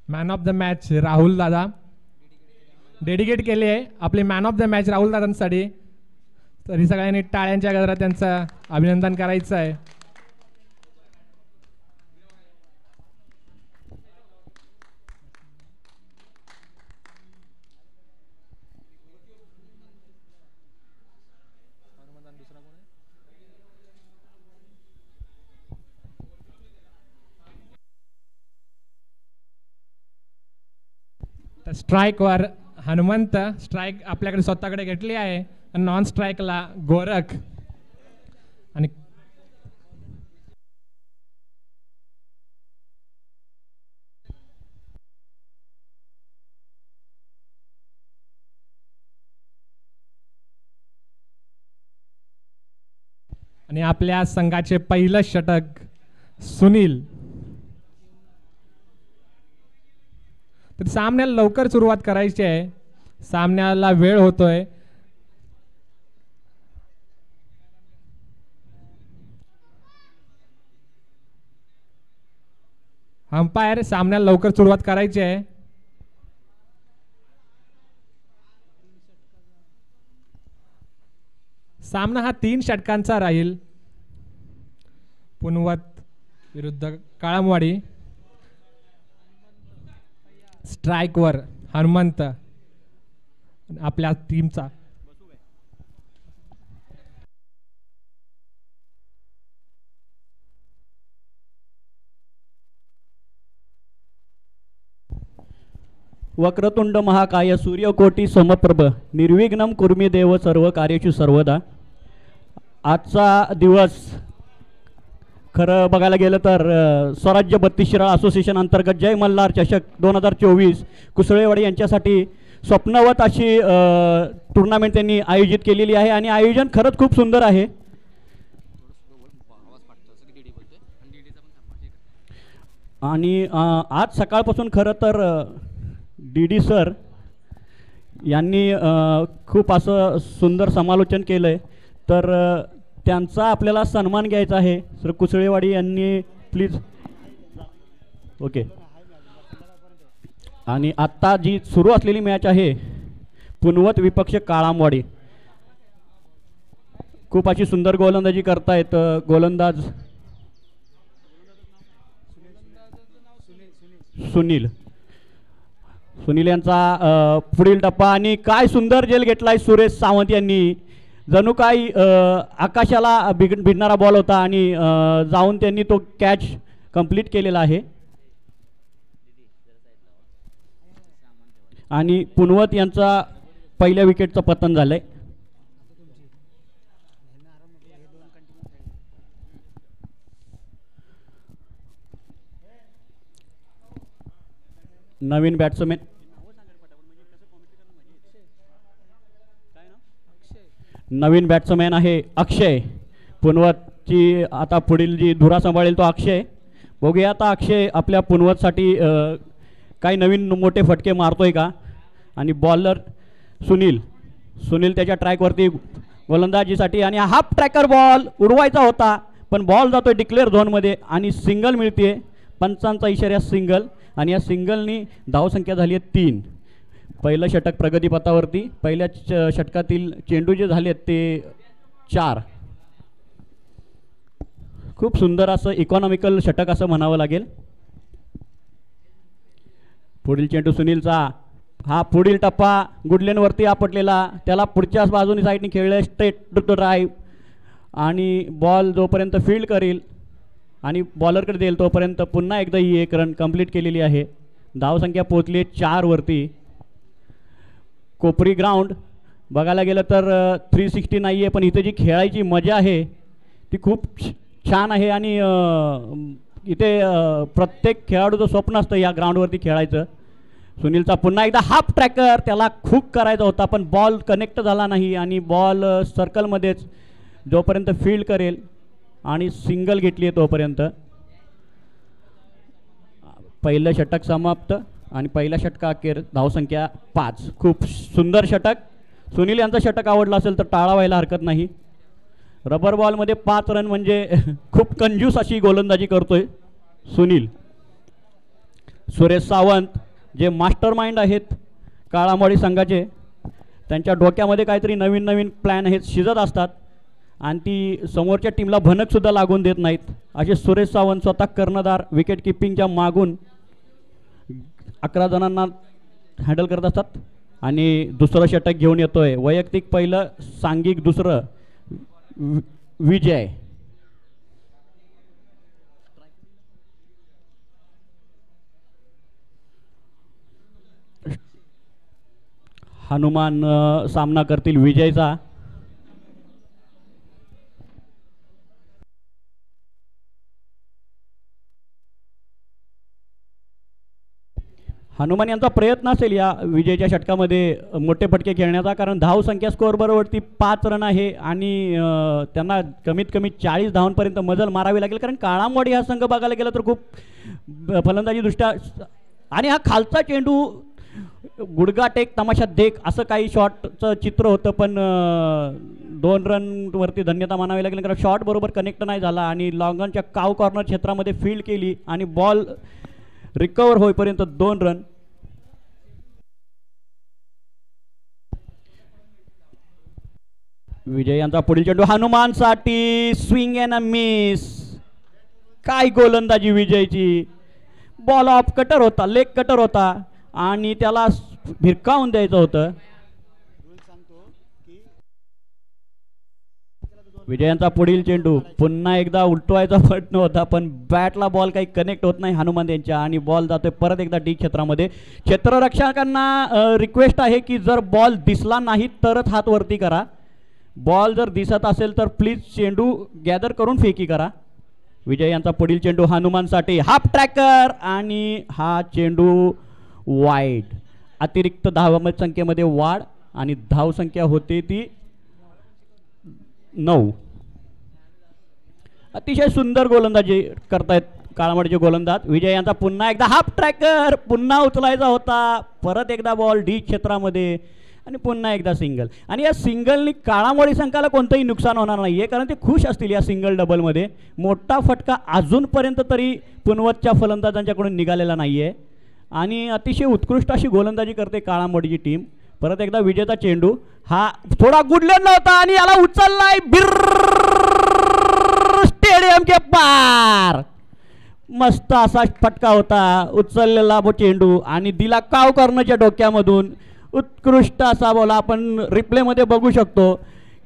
Man of the match Rahul dada dedicate केले आहे आपले man of the match Rahul दादांसाठी. तरी सगळ्यांनी टाळ्यांच्या गजरात त्यांचं अभिनंदन करायचं आहे. स्ट्राइक वर हनुमंत स्ट्राइक आपल्याकडे स्वतःकडे घेतली आहे. नॉन स्ट्राइकला गोरख आणि आपल्या संघाचे पहिलं षटक सुनील. तर सामन्याला लवकर सुरुवात करायची आहे. सामन्याला वेळ होतोय. अंपायर सामन्याला लवकर सुरुवात करायची आहे. सामना हा 3 षटकांचा राहील. पुनवत विरुद्ध काळमवाडी. स्ट्राइक वर हनुमंत आपल्या टीमचा. वक्रतुंड महाकाय सूर्यकोटी समप्रभ निर्विघ्नं कुर्मी देव सर्व कार्येषु सर्वदा. आजचा दिवस खरं बघायला गेलं तर स्वराज्य 32 शिराळा असोसिएशन अंतर्गत जय मल्हार चषक 2024 कुसळेवाडी यांच्यासाठी स्वप्नवत अशी टुर्नामेंट त्यांनी आयोजित केलेली आहे आणि आयोजन खरंच खूप सुंदर आहे. आणि आज सकाळपासून खरं तर डी सर यांनी खूप असं सुंदर समालोचन केलं आहे. तर त्यांचा आपल्याला सन्मान घ्यायचा आहे. सर कुसळेवाडी यांनी प्लीज. ओके. आणि आत्ता जी सुरू असलेली मॅच आहे पुनवत विपक्ष काळामवाडी. खूप अशी सुंदर गोलंदाजी करतायत गोलंदाज सुनील यांचा पुढील टप्पा. आणि काय सुंदर जेल घेतलाय सुरेश सावंत यांनी. जणू काही आकाशाला भिडणारा बॉल होता आणि जाऊन त्यांनी तो कॅच कंप्लीट केलेला आहे. आणि पुनवत यांचा पहिल्या विकेटचं पतन झालंय. नवीन बॅट्समॅन आहे अक्षय. पुनवतची आता पुढील जी धुरा सांभाळेल तो अक्षय. बघूया आता अक्षय आपल्या पुनवतसाठी काही नवीन मोठे फटके मारतोय का. आणि बॉलर सुनील त्याच्या ट्रॅकवरती गोलंदाजीसाठी. आणि हाफ ट्रॅकर बॉल उडवायचा होता पण बॉल जातोय डिक्लेअर झोनमध्ये आणि सिंगल मिळते. पंचांचा इशारा सिंगल. आणि या सिंगलनी धावसंख्या झाली आहे 3. पहिलं षटक प्रगतीपथावरती. पहिल्या षटकातील चेंडू जे झाले आहेत ते 4. खूप सुंदर असं इकॉनॉमिकल षटक असं म्हणावं लागेल. पुढील चेंडू सुनीलचा. हा पुढील टप्पा गुडलेनवरती आपटलेला. त्याला पुढच्याच बाजूने साईडने खेळले स्ट्रेट टू ड्राईव्ह. आणि बॉल जोपर्यंत फील्ड करेल आणि बॉलरकडे देईल तोपर्यंत पुन्हा एकदा ही 1 रन कंप्लीट केलेली आहे. धावसंख्या पोहोचली 4 वरती. कोपरी ग्राउंड बघायला गेलं तर 360 नाही आहे पण इथे जी खेळायची मजा आहे ती खूप छान आहे. आणि इथे प्रत्येक खेळाडूचं स्वप्न असतं या ग्राउंडवरती खेळायचं. सुनीलचा पुन्हा एकदा हाफ ट्रॅकर. त्याला खूप करायचा होता पण बॉल कनेक्ट झाला नाही. आणि बॉल सर्कलमध्येच जोपर्यंत फील्ड करेल आणि सिंगल घेतली आहे तोपर्यंत. पहिलं षटक समाप्त आणि पहिल्या षटका अखेर धावसंख्या 5. खूप सुंदर षटक. सुनील यांचं षटक आवडलं असेल तर टाळा व्हायला हरकत नाही. रबर बॉलमध्ये 5 रन म्हणजे खूप कंजूस अशी गोलंदाजी करतोय सुनील. सुरेश सावंत जे मास्टर माइंड आहेत काळामोडी संघाचे, त्यांच्या डोक्यामध्ये काहीतरी नवीन नवीन प्लॅन हे शिजत असतात आणि ती समोरच्या टीमला भनकसुद्धा लागून देत नाहीत. असे सुरेश सावंत स्वतः कर्णधार विकेट किपिंगच्या मागून 11 जणांना हँडल करत असतात आणि दुसरं षटक घेऊन येतोय. वैयक्तिक पहिलं, सांघिक दुसरं, विजय. हनुमान सामना करतील विजयचा. हनुमान यांचा प्रयत्न असेल या विजयच्या षटकामध्ये मोठे फटके खेळण्याचा, कारण धावसंख्या स्कोअर बरोबरती 5 रन आहे आणि त्यांना कमीत कमी 40 धावांपर्यंत मजल मारावी लागेल, कारण काळामवाडी हा संघ बघायला गेला तर खूप फलंदाजी दृष्ट्या, आणि हा खालचा चेंडू गुडगा टेक तमाशा देख असं काही शॉटचं चित्र होतं, पण 2 रनवरती धन्यता मानावी लागेल, कारण शॉट बरोबर कनेक्ट नाही झाला आणि लॉंगनच्या काव कॉर्नर क्षेत्रामध्ये फील्ड केली आणि बॉल रिकवर होईपर्यंत 2 रन. विजय यांचा पुढील चेंडू हनुमानसाठी, स्विंग अँड अ मिस. काय गोलंदाजी विजयची. बॉल ऑफ कटर होता, लेग कटर होता आणि त्याला भिरकावून द्यायचं होतं. विजयांचा पुढील चेंडू पुन्हा एकदा उलटवायचा प्रयत्न होता, पण बॅटला बॉल काही कनेक्ट होत नाही हनुमान यांच्या आणि बॉल जातोय परत एकदा डी क्षेत्रामध्ये. क्षेत्ररक्षकांना रिक्वेस्ट आहे की जर बॉल दिसला नाही तरच हात वरती करा, बॉल जर दिसत असेल तर प्लीज चेंडू गॅदर करून फेकी करा. विजय यांचा पुढील चेंडू हनुमानसाठी, हाफ ट्रॅकर आणि हा चेंडू वाईड. अतिरिक्त धावसंख्येमध्ये वाढ आणि धावसंख्या होते ती 9. अतिशय सुंदर गोलंदाजी करतायत काळामडीचे गोलंदाज. विजय यांचा पुन्हा एकदा हाफ ट्रॅकर, पुन्हा उचलायचा होता, परत एकदा बॉल डी क्षेत्रामध्ये आणि पुन्हा एकदा सिंगल. आणि या सिंगलनी काळामोडी संघाला कोणतंही नुकसान होणार नाही आहे, कारण ते खुश असतील या सिंगल डबलमध्ये. मोठा फटका अजूनपर्यंत तरी पुनवतच्या फलंदाजांच्याकडून निघालेला नाही आहे आणि अतिशय उत्कृष्ट अशी गोलंदाजी करते काळामोडीची टीम. परत एकदा विजयचा चेंडू, हा थोडा गुडलेला नव्हता आणि याला उचललाय बिर स्टेडियम के पार. मस्त असा फटका होता, उचललेला चेंडू आणि दिला काव कॉर्नरच्या डोक्यामधून. उत्कृष्ट असा बॉल आपण रिप्लेमध्ये बघू शकतो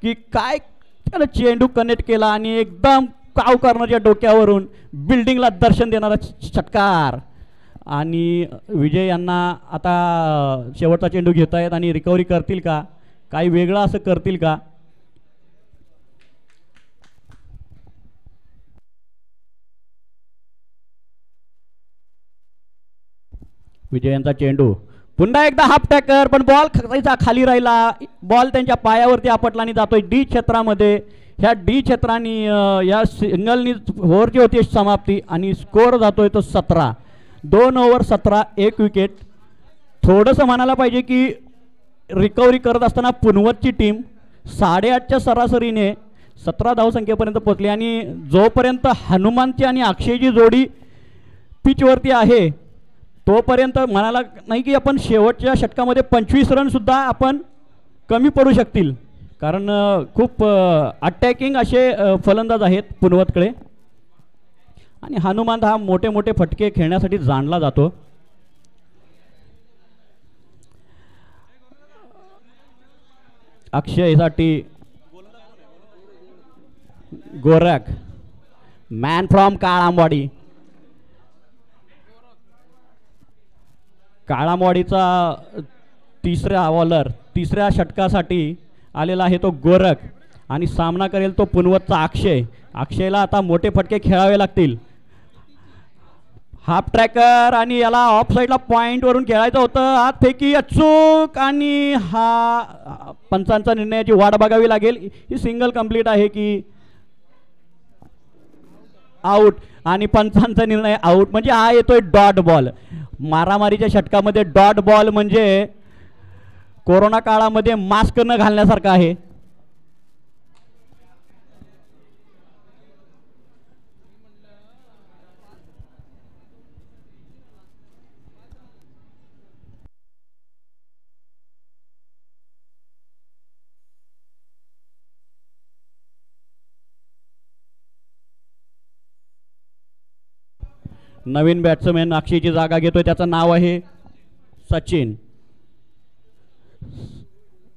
की काय त्याला चेंडू कनेक्ट केला आणि एकदम काव कॉर्नरच्या डोक्यावरून बिल्डिंगला दर्शन देणारा षटकार. आणि विजय यांना आता शेवटचा चेंडू घेत आहेत आणि रिकव्हरी करतील का, काही वेगळं असं करतील का. विजय यांचा चेंडू पुन्हा एकदा हाफ टॅकर, पण बॉल खाली राहिला, बॉल त्यांच्या पायावरती आपटला आणि जातोय डी क्षेत्रामध्ये. ह्या डी क्षेत्राने या सिंगलनी ओव्हरची होती समाप्ती आणि स्कोअर जातोय तो 17. 2 ओव्हर 17, 1 विकेट. थोडंसं म्हणायला पाहिजे की रिकव्हरी करत असताना पुनवतची टीम 8.5च्या सरासरीने 17 धावसंख्येपर्यंत पोहोचली आणि जोपर्यंत हनुमानची आणि अक्षयची जोडी पिचवरती आहे तोपर्यंत म्हणायला नाही की आपण शेवटच्या षटकामध्ये 25 रनसुद्धा आपण कमी पडू शकतील, कारण खूप अटॅकिंग असे फलंदाज आहेत पुनवतकडे आणि हनुमान हा मोठे मोठे फटके खेळण्यासाठी जाणला जातो. अक्षयसाठी गोरख, मॅन फ्रॉम काळामवाडी. काळामवाडीचा तिसरा बॉलर तिसऱ्या षटकासाठी आलेला आहे तो गोरख आणि सामना करेल तो पुनवतचा अक्षय. अक्षयला आता मोठे फटके खेळावे लागतील. हाफ ट्रॅकर आणि याला ऑफ साईडला पॉईंटवरून खेळायचं होतं, हात फेकी अचूक आणि हा पंचांचा निर्णयाची वाट बघावी लागेल. ही सिंगल कंप्लीट आहे की आउट आणि पंचांचा निर्णय आउट, म्हणजे हा येतोय डॉट बॉल. मारामारीच्या षटकामध्ये डॉट बॉल म्हणजे कोरोना काळामध्ये मास्क न घालण्यासारखं आहे. नवीन बॅट्समॅन अक्षयची जागा घेतोय, त्याचं नाव आहे सचिन.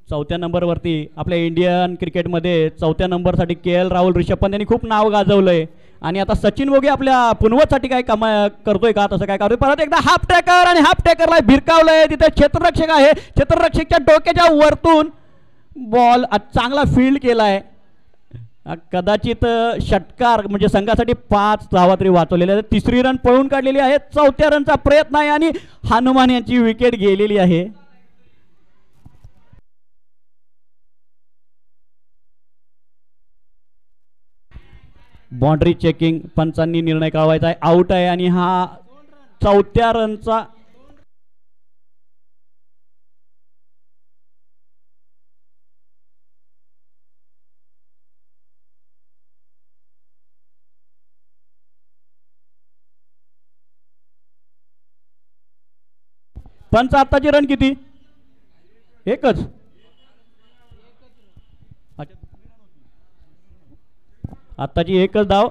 चौथ्या नंबरवरती आपल्या इंडियन क्रिकेटमध्ये चौथ्या नंबरसाठी के.एल. राहुल, रिषभ पंत यांनी खूप नाव गाजवलंय. आणि आता सचिन बोगे आपल्या पुनवतसाठी काय करतोय का, तसं काय करतोय. परत एकदा हाफ ट्रॅकर आणि हाफ ट्रॅकरला भिरकावलंय. तिथे क्षेत्ररक्षक आहे, क्षेत्ररक्षकच्या डोक्याच्या वरतून बॉल चांगला फील्ड केलाय. कदाचित षटकार म्हणजे संघासाठी 5 धावा तरी वाचवलेल्या आहेत. 3री रन पळून काढलेली आहे. 4थ्या रनचा प्रयत्न आहे आणि हनुमान यांची विकेट गेलेली आहे. बाउंड्री चेकिंग, पंचांनी निर्णय कळवायचा आहे. आउट आहे आणि हा 4थ्या रनचा पंच. आत्ताची रन किती? एकच. आत्ताची एकच धाव,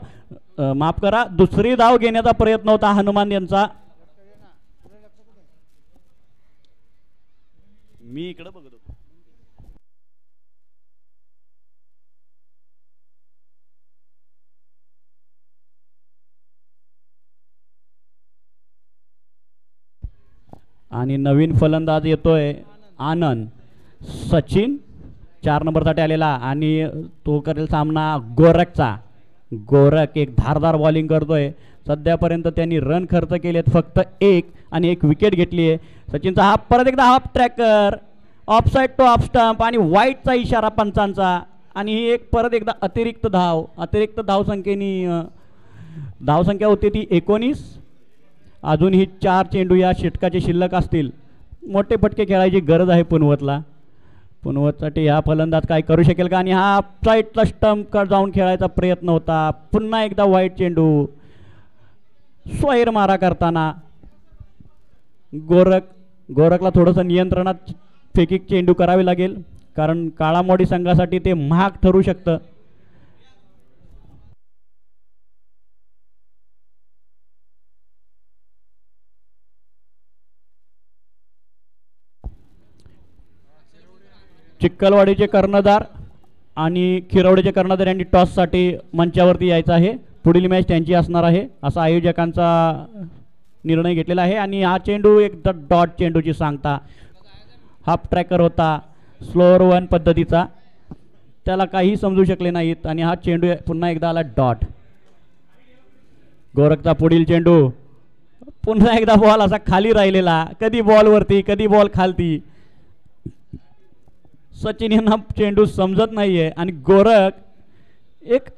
माफ करा, दुसरी धाव घेण्याचा प्रयत्न होता हनुमान यांचा. मी इकडे बघत होतो. आणि नवीन फलंदाज येतोय आनंद. सचिन 4 नंबरसाठी आलेला आणि तो करेल सामना गोरखचा. गोरख एक धारदार बॉलिंग करतोय. सध्यापर्यंत त्यांनी रन खर्च केलेत फक्त 1 आणि 1 विकेट घेतली आहे. सचिनचा हा परत एकदा half tracker, of side two off stump आणि वाईटचा इशारा पंचांचा. आणि ही एक परत एकदा अतिरिक्त धावसंख्येनी धावसंख्या होती ती 19. अजून ही 4 चेंडू या षटकाचे शिल्लक असतील. मोठे फटके खेळायची गरज आहे पुनवतला. पुनवतसाठी हा फलंदाज काय करू शकेल का. आणि हा साईडचा स्टंपकडे जाऊन खेळायचा प्रयत्न होता. पुन्हा एकदा वाईट चेंडू. स्वैर मारा करताना गोरखला थोडंसं नियंत्रणात फेकिक चेंडू करावे लागेल, कारण काळामोडी संघासाठी ते महाग ठरू शकतं. चिक्कलवाडीचे कर्णधार आणि खिरवडीचे कर्णधार यांनी टॉससाठी मंचावरती यायचं आहे. पुढील मॅच त्यांची असणार आहे असा आयोजकांचा निर्णय घेतलेला आहे. आणि हा चेंडू एकदा डॉट चेंडूची सांगता. हाफ ट्रॅकर होता, स्लोअर 1 पद्धतीचा, त्याला काही समजू शकले नाहीत आणि हा चेंडू पुन्हा एकदा आला डॉट. गोरखचा पुढील चेंडू, पुन्हा एकदा बॉल असा खाली राहिलेला, कधी बॉलवरती कधी बॉल खालती. सचिन यांना चेंडू समजत नाहीये आणि गोरख एक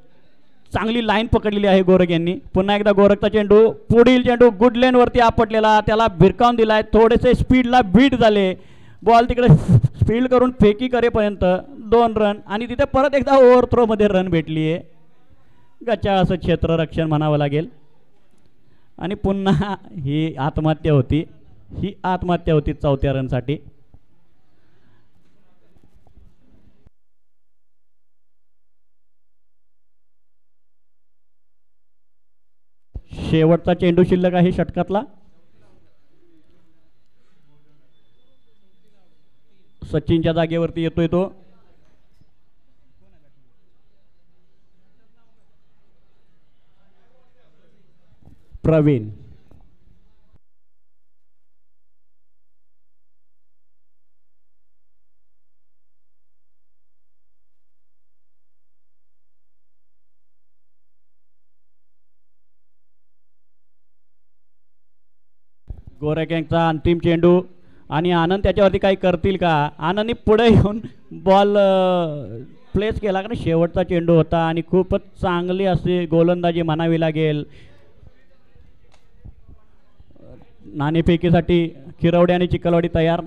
चांगली लाईन पकडलेली आहे गोरख यांनी. पुन्हा एकदा गोरखचा चेंडू, पुढील चेंडू गुडलेन वरती आपटलेला, त्याला भिरकावून दिलाय. थोडेसे स्पीडला बीट झाले, बॉल तिकडे फील्ड करून फेकी करेपर्यंत 2 रन आणि तिथे परत एकदा ओव्हरथ्रो मध्ये रन भेटली आहे. गचाळ असं क्षेत्ररक्षण म्हणावं लागेल. आणि पुन्हा ही आत्महत्या होती 4थ्या रनसाठी. शेवटचा चेंडू शिल्लक आहे षटकातला. सचिनच्या जागेवरती येतोय तो. प्रवीण. गोरख यांचा अंतिम चेंडू आणि आनंद त्याच्यावरती काही करतील का. आनंदने पुढे येऊन बॉल प्लेस केला, कारण शेवटचा चेंडू होता आणि खूपच चांगली अशी गोलंदाजी म्हणावी लागेल. नाणेफेकीसाठी खिरवडे आणि चिखलवाडी तयार.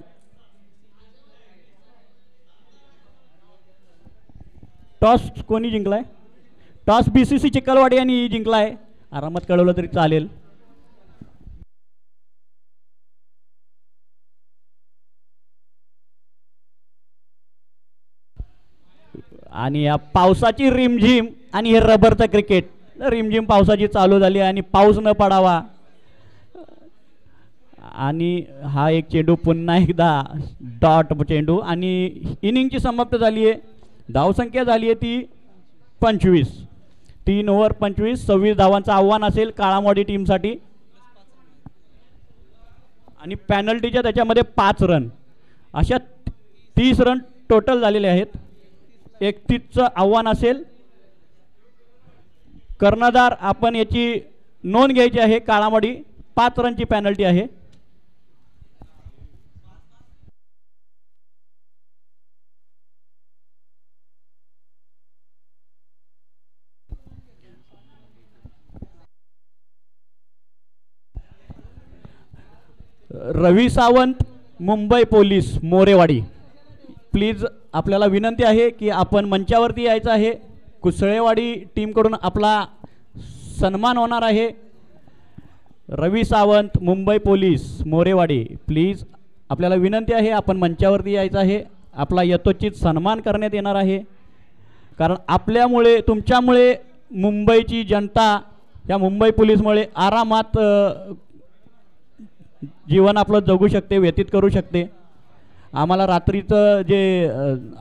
टॉस कोणी जिंकलाय? टॉस BCC चिखलवाडी यांनी जिंकलाय. आरामात कळवलं तरी चालेल. आणि या पावसाची रिमझिम आणि हे रबरचं क्रिकेट, रिमझिम पावसाची चालू झाली आणि पाऊस न पडावा आणि हा एक चेंडू पुन्हा एकदा डॉट चेंडू आणि इनिंगची समाप्त झाली आहे. धावसंख्या झाली आहे ती 25. 3 ओव्हर 25, 26 धावांचं आव्हान असेल काळामोडी टीमसाठी आणि पॅनल्टीच्या त्याच्यामध्ये 5 रन, अशा 30 रन टोटल झालेले आहेत. 31चं आव्हान असेल. कर्णधार आपण याची नोंद घ्यायची आहे. काळामोडी 5 रनची पॅनल्टी आहे. रवी सावंत, मुंबई पोलीस, मोरेवाडी, प्लीज आपल्याला विनंती आहे की आपण मंचावरती यायचं आहे. कुसळेवाडी टीमकडून आपला सन्मान होणार आहे. रवी सावंत, मुंबई पोलीस, मोरेवाडी, प्लीज आपल्याला विनंती आहे आपण मंचावरती यायचं आहे. आपला यथोचित सन्मान करण्यात येणार आहे. कारण आपल्यामुळे, तुमच्यामुळे मुंबईची जनता या मुंबई पोलीसमुळे आरामात जीवन आपलं जगू शकते, व्यतीत करू शकते. आम्हाला रात्रीचं जे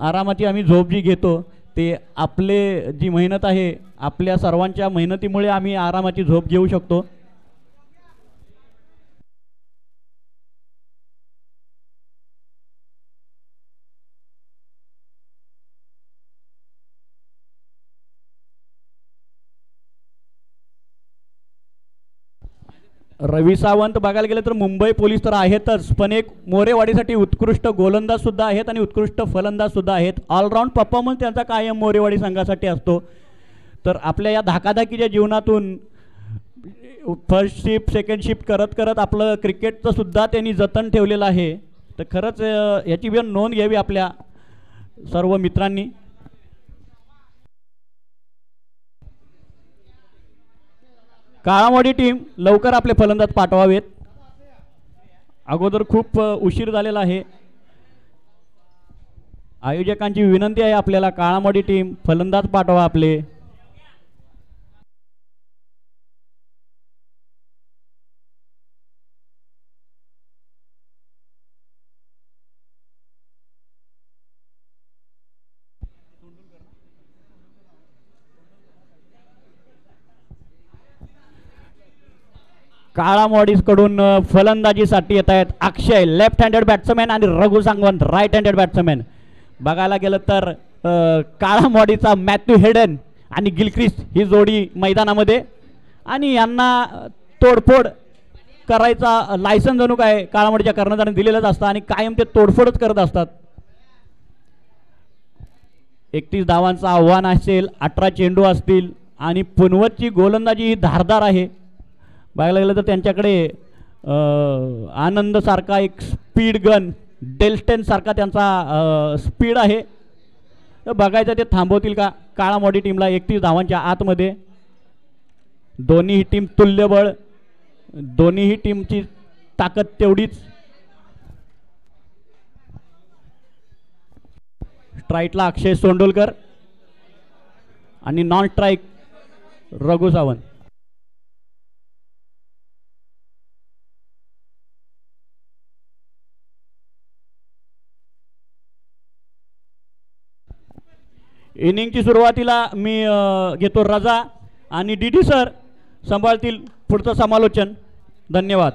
आरामाची आम्ही झोप जी घेतो ते आपले जी मेहनत आहे, आपल्या सर्वांच्या मेहनतीमुळे आम्ही आरामाची झोप घेऊ शकतो. रवी सावंत बघायला गेलं तर मुंबई पोलीस तर आहेतच, पण एक मोरेवाडीसाठी उत्कृष्ट गोलंदाज सुद्धा आहेत आणि उत्कृष्ट फलंदाज सुद्धा आहेत. ऑलराऊंड परफॉर्मन्स त्यांचा कायम मोरेवाडी संघासाठी असतो. तर आपल्या या धाकाधाकीच्या जीवनातून फर्स्ट शिफ्ट सेकंड शिफ्ट करत करत आपलं क्रिकेटचं सुद्धा त्यांनी जतन ठेवलेलं आहे. तर खरंच याची पण नोंद घ्यावी आपल्या सर्व मित्रांनी. काळामोडी टीम लवकर आपले फलंदाज पाठवावेत. अगोदर खूप उशीर झालेला आहे. आयोजकांची विनंती आहे आपल्याला, काळामोडी टीम फलंदाज पाठवा आपले. काळामोडीज कडून फलंदाजीसाठी येत आहेत अक्षय लेफ्ट हँडेड बॅट्समॅन आणि रघु सांगवंत राईट हँडेड बॅट्समॅन. बघायला गेलं तर काळामोडीचा मॅथ्यू हेडन आणि गिलक्रिस्ट ही जोडी मैदानामध्ये, आणि यांना तोडफोड करायचा लायसन जणू काय काळामोडीच्या कर्णधाराने दिलेलंच असतं आणि कायम ते तोडफोडच करत असतात. 31 धावांचं आव्हान असेल, 18 चेंडू असतील आणि पुनवतची गोलंदाजी ही धारदार आहे. बघायला गेलं तर त्यांच्याकडे आनंद सारखा एक स्पीड गन, डेल्स्टेन सारखा त्यांचा स्पीड आहे. तर बघायचं ते थांबवतील का काळामोडी टीमला 31 धावांच्या आतमध्ये. दोन्ही टीम तुल्यबळ, दोन्ही टीमची ताकद तेवढीच. स्ट्राईकला अक्षय सोंडोलकर आणि नॉन स्ट्राईक रघु सावंत. इनिंगची सुरुवातीला मी घेतो रजा आणि डीडी सर सांभाळतील पुढचं समालोचन. धन्यवाद.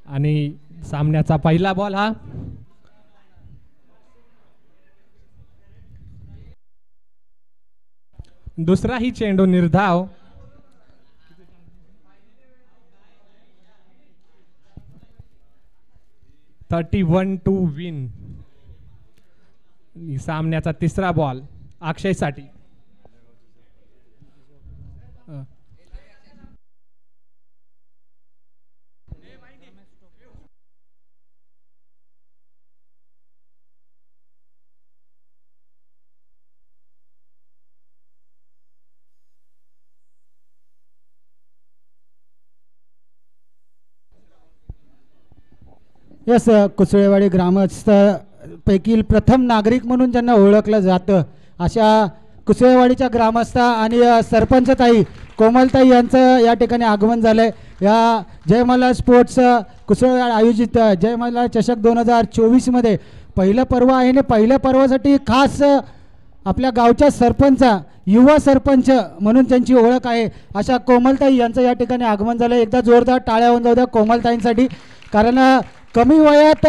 आणि सामन्याचा पहिला बॉल हा दुसराही चेंडू निर्धाव. (31 to win). सामन्याचा तिसरा बॉल अक्षयसाठी. यस कुसळेवाडी ग्रामस्थ पैकी प्रथम नागरिक म्हणून ज्यांना ओळखलं जातं अशा कुसळेवाडीच्या ग्रामस्थ आणि सरपंचताई कोमलताई यांचं या ठिकाणी आगमन झालं आहे। या जयमला स्पोर्ट्स कुसळेवाडी आयोजित जयमला चषक 2024मध्ये पहिलं पर्व आहे आणि पहिल्या पर्वासाठी खास आपल्या गावच्या सरपंच युवा सरपंच म्हणून त्यांची ओळख आहे अशा कोमलताई यांचं या ठिकाणी आगमन झालं। एकदा जोरदार टाळ्या होऊन जाऊ द्या कोमलताईंसाठी, कारण कमी वयात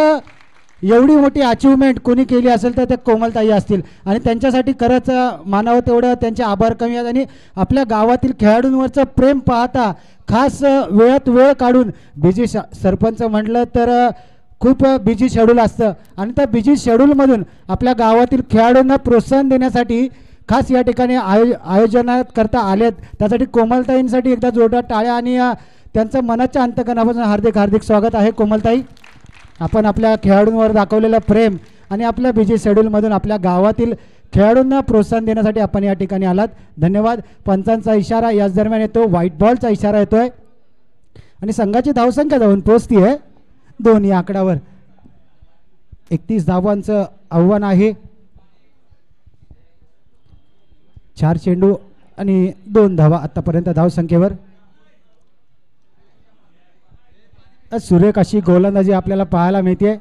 एवढी मोठी अचिव्हमेंट कोणी केली असेल तर ते कोमलताई असतील आणि त्यांच्यासाठी खरंच मानावं तेवढं त्यांचे आभार कमी आहेत। आणि आपल्या गावातील खेळाडूंवरचं प्रेम पाहता खास वेळात वेळ काढून बिझी सरपंच म्हटलं तर खूप बिझी शेड्यूल असतं आणि त्या बिझी शेड्यूलमधून आपल्या गावातील खेळाडूंना प्रोत्साहन देण्यासाठी खास या ठिकाणी आयोजनात करता आलेत। त्यासाठी कोमलताईंसाठी एकदा जोरदार टाळ्या आणि त्यांचं मनाच्या अंतकरणापासून हार्दिक हार्दिक स्वागत आहे। कोमलताई, आपण आपल्या खेळाडूंवर दाखवलेलं प्रेम आणि आपल्या बिझी शेड्यूलमधून आपल्या गावातील खेळाडूंना प्रोत्साहन देण्यासाठी आपण या ठिकाणी आलात, धन्यवाद। पंचांचा इशारा याच दरम्यान येतो, व्हाईट बॉलचा इशारा येतोय आणि संघाची धावसंख्या जाऊन पोहोचती आहे 2 या आकड्यावर। 31 धावांचं आव्हान आहे, 4 चेंडू आणि 2 धावा आतापर्यंत धावसंख्येवर। सुरेख अशी गोलंदाजी आपल्याला पाहायला मिळते।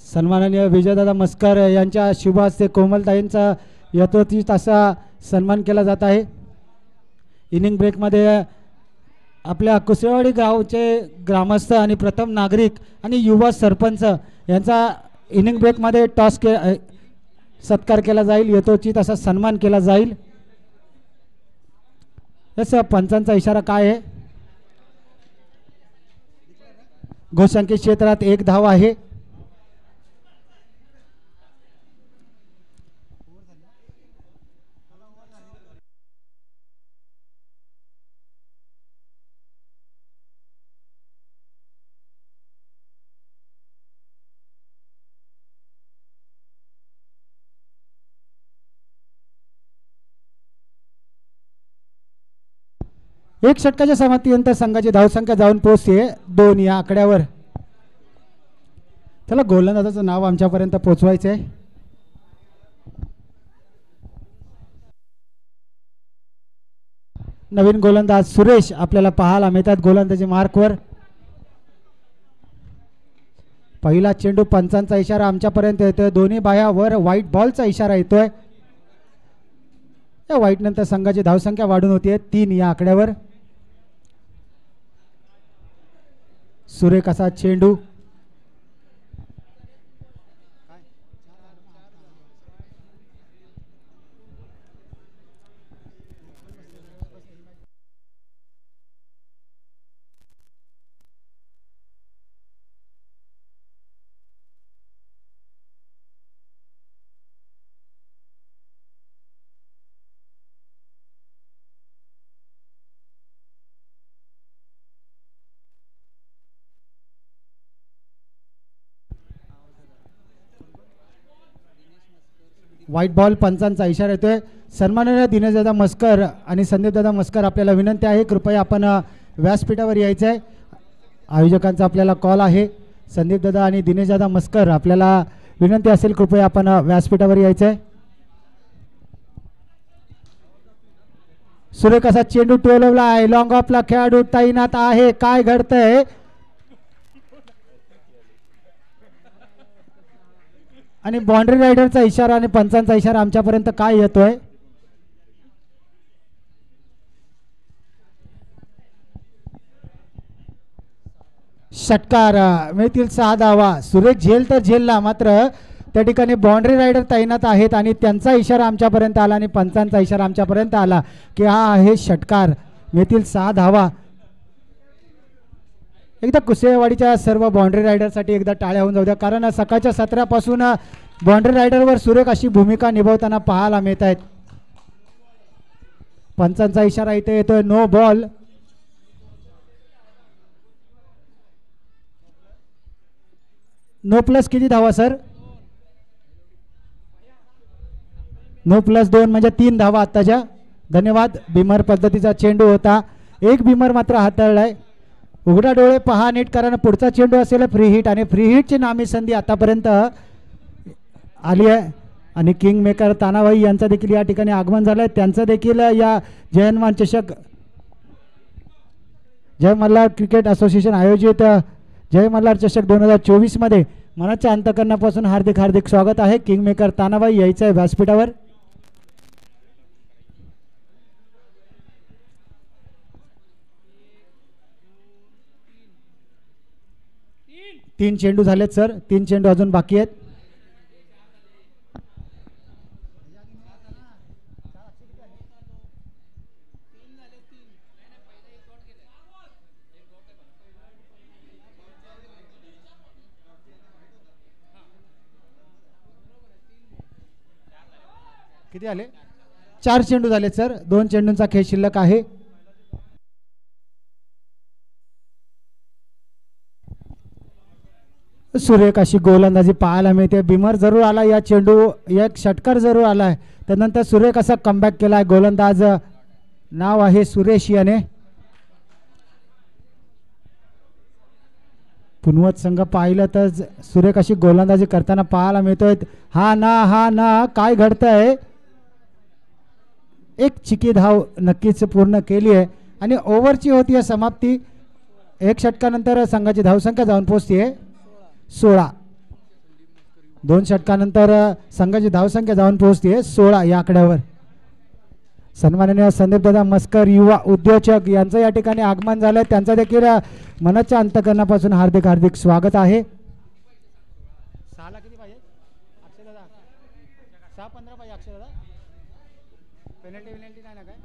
सन्माननीय विजयदादा मस्कर यांच्या शुभ हस्ते कोमलताईंचा यथोचित असा सन्मान केला जात आहे। इनिंग ब्रेकमध्ये आपल्या कुसळेवाडी गावचे ग्रामस्थ आणि प्रथम नागरिक आणि युवा सरपंच यांचा इनिंग ब्रेकमध्ये सत्कार केला जाईल, यथोचित असा सन्मान केला जाईल। तसं पंचांचा इशारा काय आहे? घोषांकित क्षेत्रात 1 धाव आहे। एक षटकाच्या समाप्तीनंतर संघाची धावसंख्या जाऊन पोहोचते 2 या आकड्यावर। चला गोलंदाजाचं नाव आमच्यापर्यंत पोहोचवायचं आहे। नवीन गोलंदाज सुरेश आपल्याला पाहायला मिळतात गोलंदाजी मार्कवर। पहिला चेंडू पंचांचा इशारा आमच्यापर्यंत येतोय, दोन्ही बायावर व्हाईट बॉलचा इशारा येतोय। या व्हाईट नंतर संघाची धावसंख्या वाढून होती 3 या आकड्यावर। सुरेख असा चेंडू, व्हाईट बॉल पंचांचा इशारा येतोय। सन्माननीय दिनेशदादा मस्कर आणि संदीपदादा मस्कर आपल्याला विनंती आहे कृपया आपण व्यासपीठावर यायचं आहे। आयोजकांचा आपल्याला कॉल आहे। संदीपदादा आणि दिनेशदादा मस्कर आपल्याला विनंती असेल कृपया आपण व्यासपीठावर यायचं आहे। सुरेख असा चेंडू टोलवला आहे, लॉंग ऑफला खेळाडू तैनात आहे, काय घडतंय? आणि बाउंड्री रायडरचा इशारा आणि पंचांचा इशारा आमच्यापर्यंत काय येतोय? षटकार मिळतील 6 धावा। सुरेख झेल तर झेलला, मात्र त्या ठिकाणी बाउंड्री रायडर तैनात आहेत आणि त्यांचा इशारा आमच्यापर्यंत आला आणि पंचांचा इशारा आमच्यापर्यंत आला की हा आहे षटकार, मिळतील 6 धावा। एकदा कुसळेवाडीच्या सर्व बाउंड्री रायडरसाठी एकदा टाळ्या होऊन जाऊ द्या, कारण सकाळच्या सत्रापासून बाउंड्री रायडरवर सुरेख अशी भूमिका निभावताना पाहायला मिळत आहेत। पंचांचा इशारा इथे येतोय, नो बॉल. नो प्लस किती धावा सर? नो प्लस 2 म्हणजे 3 धावा आत्ताच्या. धन्यवाद. बिमर पद्धतीचा चेंडू होता, एक बिमर मात्र हाताळलाय. उघडा डोळे पहा नीट, कारण पुढचा चेंडू असेल फ्री हिट आणि फ्री हिटची नामी संधी आतापर्यंत आली आहे. आणि किंग मेकर तानाबाई यांचं देखील या ठिकाणी आगमन झालंय. त्यांचं देखील या जयहनुमान चषक, जय मल्हार क्रिकेट असोसिएशन आयोजित जय मल्हार चषक 2024 मध्ये मनाच्या अंतकरणापासून हार्दिक हार्दिक स्वागत आहे. किंग मेकर तानाबाई यायचं आहे व्यासपीठावर. तीन चेंडू झालेत सर, 3 चेंडू अजून बाकी आहेत. किती आले? 4 चेंडू झालेत सर, 2 चेंडूंचा खेळ शिल्लक आहे. सुरेख अशी गोलंदाजी पाहायला मिळते. बिमर जरूर आला, या चेंडू एक षटकार जरूर आलाय, त्यानंतर सुरेख असा कमबॅक केलाय. गोलंदाज नाव आहे सुरेश याने. पुनवत संघ पाहिलं तर सुरेख अशी गोलंदाजी करताना पाहायला मिळतोय. हा ना काय घडतंय? एक चिकी धाव नक्कीच पूर्ण केली आहे आणि ओव्हरची होती आहे समाप्ती. एक षटकानंतर संघाची धावसंख्या जाऊन पोहोचते 16. 2 षटकानंतर संघाची धावसंख्या जाऊन पोहोचते 16 या आकड्यावर. सन्माननीय संदीपदादा मस्कर युवा उद्योजक यांचं या ठिकाणी आगमन झालंय. त्यांचं देखील मनाच्या अंतकरणापासून हार्दिक हार्दिक स्वागत आहे. 6ला किती पाहिजे अक्षयदादा? 6-15 पाहिजे अक्षयदादा. पेनल्टी नाही ना काय?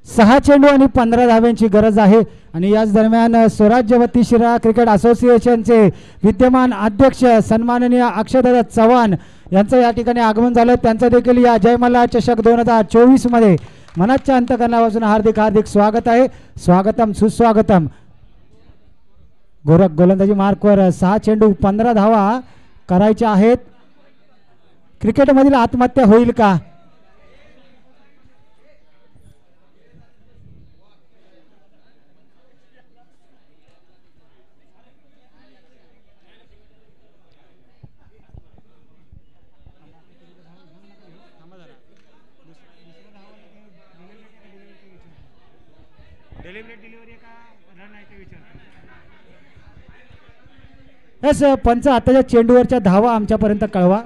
6 चेंडू आणि 15 धाव्यांची गरज आहे. आणि याच दरम्यान स्वराज्यवती शिराळा क्रिकेट असोसिएशनचे विद्यमान अध्यक्ष सन्माननीय अक्षयदादा चव्हाण यांचं या ठिकाणी आगमन झालं. त्यांचं देखील या जय मल्हार चषक 2024 मध्ये मनाच्या अंतकरणापासून हार्दिक हार्दिक स्वागत आहे. स्वागतम सुस्वागतम. गोरख गोलंदाजी मार्कवर 6 चेंडू 15 धावा करायच्या आहेत. क्रिकेटमधील आत्महत्या होईल का? यस पंच, आताच्या चेंडूवरच्या धावा आमच्यापर्यंत कळवा.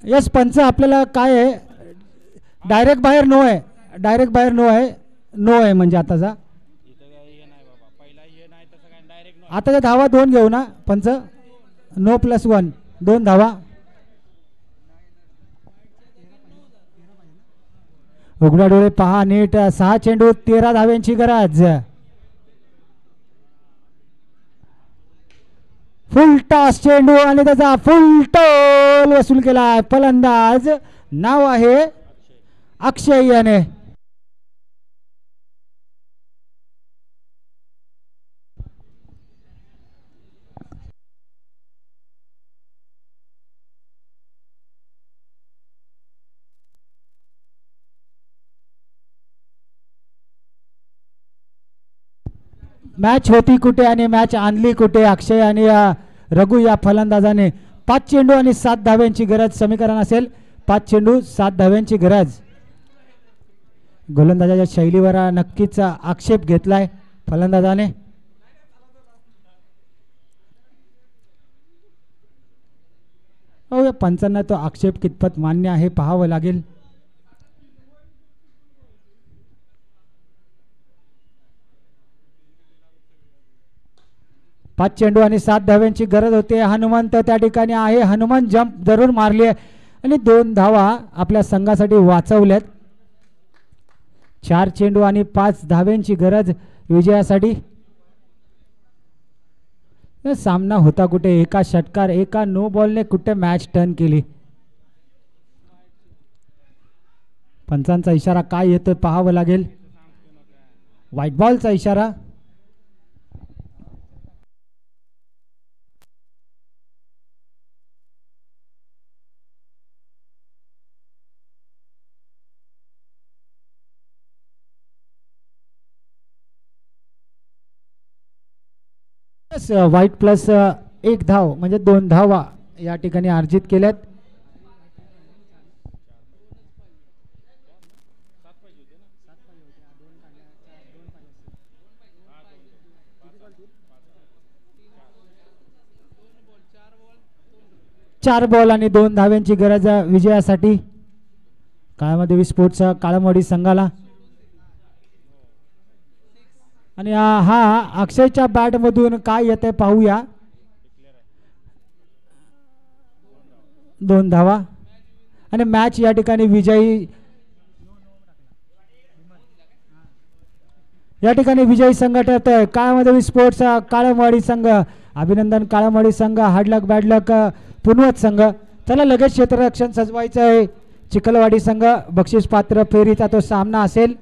यस पंच, आपल्याला काय आहे, डायरेक्ट बाहेर नो आहे, डायरेक्ट बाहेर नो आहे, नो आहे म्हणजे आताचा. आताच्या धावा 2 घेऊ ना पंच? नो प्लस 1 2 धावा. उघडा डोळे पहा नीट. 6 चेंडू 13 धाव्यांची गरज. फुल टॉस चेंडू आणि त्याचा फुल टोल वसूल केला. फलंदाज नाव आहे अक्षय याने. मॅच होती कुठे आणि मॅच आणली कुठे? अक्षय आणि रघु या फलंदाजाने 5 चेंडू आणि 7 धाव्यांची गरज. समीकरण असेल 5 चेंडू 7 धाव्यांची गरज. गोलंदाजाच्या शैलीवर नक्कीच आक्षेप घेतलाय फलंदाजाने. हो, या पंचांना तो आक्षेप कितपत मान्य आहे पाहावं लागेल. पाच चेंडू आणि 7 धाव्यांची गरज होते. हनुमंत त्या ठिकाणी आहे. हनुमान जंप जरूर मारली आहे आणि 2 धावा आपल्या संघासाठी वाचवल्यात. 4 चेंडू आणि 5 धाव्यांची गरज विजयासाठी. सामना होता कुठे, एका षटकार एका नो बॉलने कुठे मॅच टर्न केली. पंचांचा इशारा काय येतोय पाहावं लागेल. व्हाईट बॉलचा इशारा. व्हाईट प्लस 1 धाव म्हणजे 2 धावा या ठिकाणी अर्जित केल्यात. चार बॉल आणि 2 धाव्यांची गरज विजयासाठी काळामध्ये स्पोर्ट्स काळामोडी संघाला. आणि हा अक्षयच्या बॅट मधून काय येते पाहूया. 2 धावा आणि मॅच या ठिकाणी विजयी. या ठिकाणी विजयी संघ ठरतोय काळामध्ये स्पोर्ट्स काळामोडी संघ. अभिनंदन काळामोडी संघ. हार्डलक बॅडलक पुनवत संघ. चला लगेच क्षेत्ररक्षण सजवायचं आहे. चिखलवाडी संघ बक्षीस पात्र फेरीचा तो सामना असेल.